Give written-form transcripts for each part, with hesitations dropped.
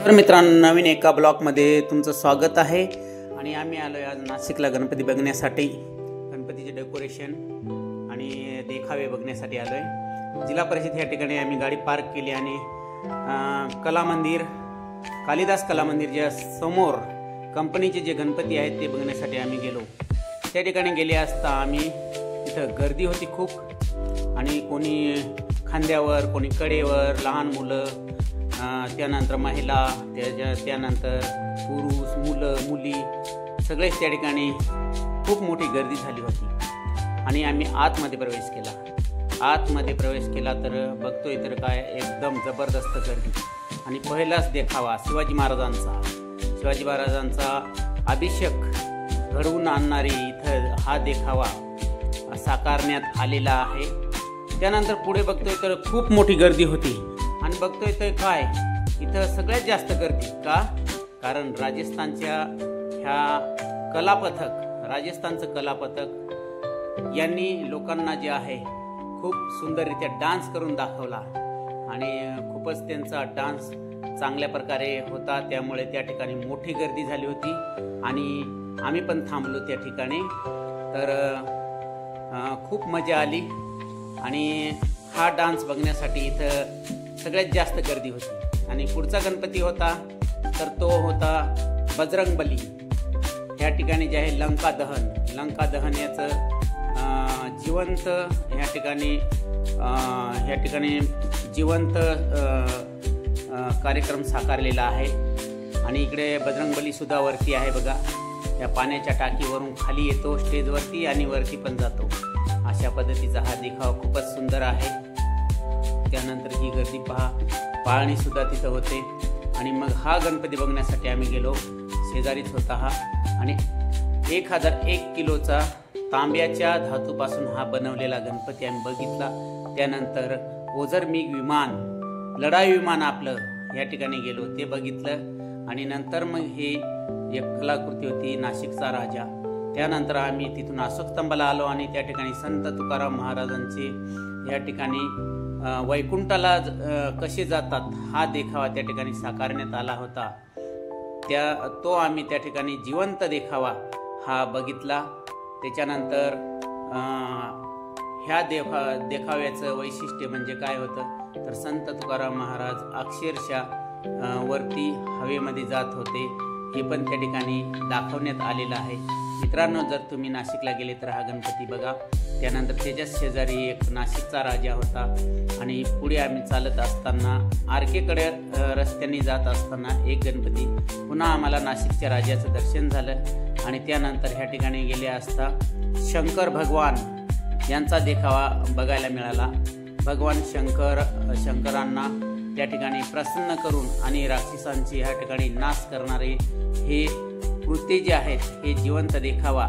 तर मित्रांनो, नवीन एका ब्लॉगमध्ये तुमचं स्वागत आहे। आणि आम्ही आलोय आज नाशिकला गणपती बघण्यासाठी, गणपतीचे डेकोरेशन आणि देखावे बघण्यासाठी आलोय। जिल्हा परिषद या ठिकाणी आम्ही गाडी पार्क केली आणि कला मंदिर, कालिदास कला मंदिरच्या समोर कंपनीचे जे गणपती आहेत ते बघण्यासाठी आम्ही गेलो। त्या ठिकाणी गेले असता आम्ही तिथं गर्दी होती खूप, आणि कोणी खांद्यावर, कोणी कडेवर, लहान मुलं, त्यानंतर महिला, त्यानंतर पुरुष, मुलं मुली सगळेच त्या ठिकाणी खूप मोठी गर्दी झाली होती। आणि आम्ही आतमध्ये प्रवेश केला। आतमध्ये प्रवेश केला तर बघतोय तर काय एकदम जबरदस्त गर्दी। आणि पहिलाच देखावा शिवाजी महाराजांचा अभिषेक घडवून आणणारी इथं हा देखावा साकारण्यात आलेला आहे। त्यानंतर पुढे बघतोय तर खूप मोठी गर्दी होती, आणि बघतोय तर काय इथं सगळ्यात जास्त गर्दी का, कारण राजस्थानच्या ह्या राजस्थानचं कलापथक यांनी लोकांना जे आहे खूप सुंदररित्या डान्स करून दाखवला, आणि खूपच त्यांचा डान्स चांगल्या प्रकारे होता। त्यामुळे त्या ठिकाणी मोठी गर्दी झाली होती, आणि आम्ही पण थांबलो त्या ठिकाणी। तर खूप मजा आली, आणि हा डान्स बघण्यासाठी इथं सगळ्यात जास्त गर्दी होती। आणि पुढचा गणपती होता तर तो होता बजरंगबली। ह्या ठिकाणी जे आहे लंका दहन याचं जिवंत ह्या ठिकाणी जिवंत कार्यक्रम साकारलेला आहे। आणि इकडे बजरंगबली सुद्धा वरती आहे बघा, या पाण्याच्या टाकीवरून खाली येतो स्टेजवरती आणि वरती पण जातो। अशा पद्धतीचा हा देखावा खूपच सुंदर आहे। त्यानंतर ही गर्दी पाहणी सुद्धा तिथं होते। आणि मग हा गणपती बघण्यासाठी आम्ही गेलो, शेजारीच होता हा, आणि 1001 किलोचा तांब्याच्या धातूपासून हा बनवलेला गणपती आम्ही बघितला। त्यानंतर ओझरमिग विमान, लढाई विमान आपलं या ठिकाणी गेलो, ते बघितलं। आणि नंतर मग हे एक कलाकृती होती नाशिकचा राजा। त्यानंतर आम्ही तिथून अशोक स्तंभाला आलो, आणि त्या ठिकाणी संत तुकाराम महाराजांचे या ठिकाणी वैकुंठाला कसे जातात हा देखावा त्या ठिकाणी साकारण्यात आला होता। तो आम्ही त्या ठिकाणी जिवंत देखावा हा बघितला। त्याच्यानंतर ह्या देखाव्याचं वैशिष्ट्य म्हणजे काय होतं तर संत तुकाराम महाराज अक्षरशः वरती हवेमध्ये जात होते, हे पण त्या ठिकाणी दाखवण्यात आलेलं आहे। मित्रांनो, जर तुम्ही नाशिकला गेले तर हा गणपती बघा। त्यानंतर त्याच्याच शेजारी एक नाशिकचा राजा होता, आणि पुढे आम्ही चालत असताना आरकेकडे रस्त्याने जात असताना एक गणपती, पुन्हा आम्हाला नाशिकच्या राजाचं दर्शन झालं। आणि त्यानंतर ह्या ठिकाणी गेले असता शंकर भगवान यांचा देखावा बघायला मिळाला। भगवान शंकरांना त्या ठिकाणी प्रसन्न करून आणि राक्षसांची ह्या ठिकाणी नाश करणारे हे कृत्य जे आहेत हे जिवंत देखावा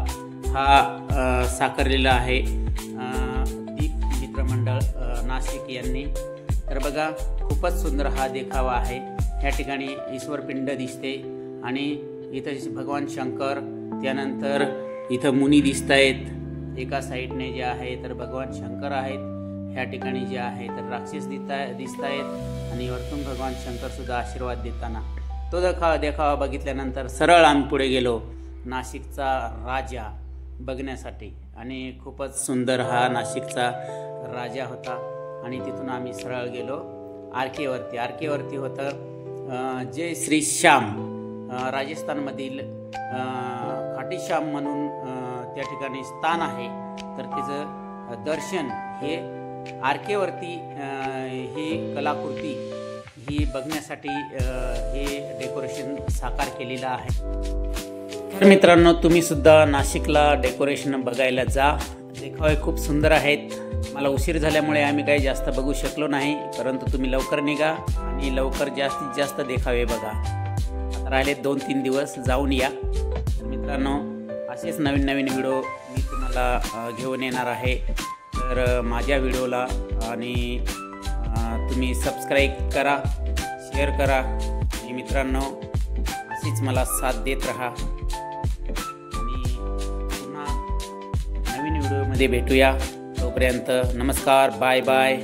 हा साकारलेला आहे दीप मित्रमंडळ नाशिक यांनी। तर बघा, खूपच सुंदर हा देखावा आहे। ह्या ठिकाणी ईश्वरपिंड दिसते, आणि इथं भगवान शंकर, त्यानंतर इथं मुनी दिसत आहेत एका साईडने जे आहे तर भगवान शंकर आहेत, ह्या ठिकाणी जे आहे तर राक्षस दिसत आहेत, आणि वरतून भगवान शंकर सुद्धा आशीर्वाद देताना। तो देखावा बघितल्यानंतर सरळ आम्ही पुढे गेलो नाशिकचा राजा बघण्यासाठी, आणि खूपच सुंदर हा नाशिकचा राजा होता। आणि तिथून आम्ही सरळ गेलो आरकेवरती होतं जय श्री श्याम, राजस्थानमधील खाटी श्याम म्हणून त्या ठिकाणी स्थान आहे। तर त्याचं दर्शन हे आरकेवरती ही कलाकृती ही बघण्यासाठी हे डेकोरेशन साकार केलेलं आहे। तर मित्रांनो, तुम्ही सुद्धा नाशिकला डेकोरेशन बघायला जा, देखावे खूप सुंदर आहेत। मला उशीर झाल्यामुळे आम्ही काही जास्त बघू शकलो नाही, परंतु तुम्ही लवकर निघा आणि लवकर जास्तीत जास्त देखावे बघा। आता राहिले 2-3 दिवस, जाऊन या। तर मित्रांनो, असेच नवीन व्हिडिओ मी तुम्हाला घेऊन येणार आहे। तर माझ्या व्हिडिओला आणि तुम्ही सबस्क्राईब करा, शेअर करा, आणि मित्रांनो अशीच मला साथ देत राहा। आणि पुन्हा नवीन व्हिडिओमध्ये भेटूया, तोपर्यंत नमस्कार, बाय बाय।